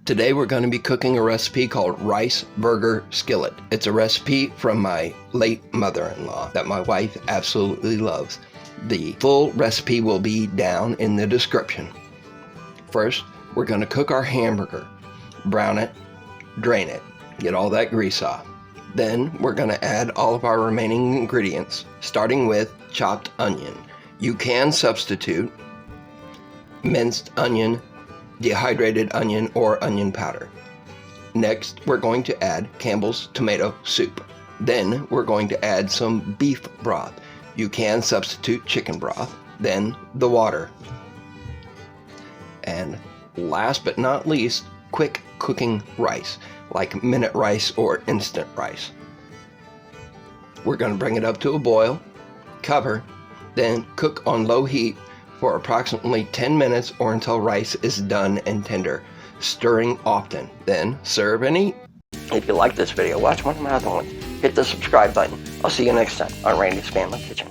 Today we're going to be cooking a recipe called Rice Burger Skillet. It's a recipe from my late mother-in-law that my wife absolutely loves. The full recipe will be down in the description. First, we're going to cook our hamburger. Brown it, drain it, get all that grease off. Then we're going to add all of our remaining ingredients, starting with chopped onion. You can substitute minced onion, dehydrated onion, or onion powder. Next, we're going to add Campbell's tomato soup. Then we're going to add some beef broth. You can substitute chicken broth. Then the water. And last but not least, quick cooking rice, like minute rice or instant rice. We're going to bring it up to a boil, cover, then cook on low heat for approximately 10 minutes or until rice is done and tender, stirring often. Then serve and eat. If you like this video, watch one of my other ones. Hit the subscribe button. I'll see you next time on Randy's Family Kitchen.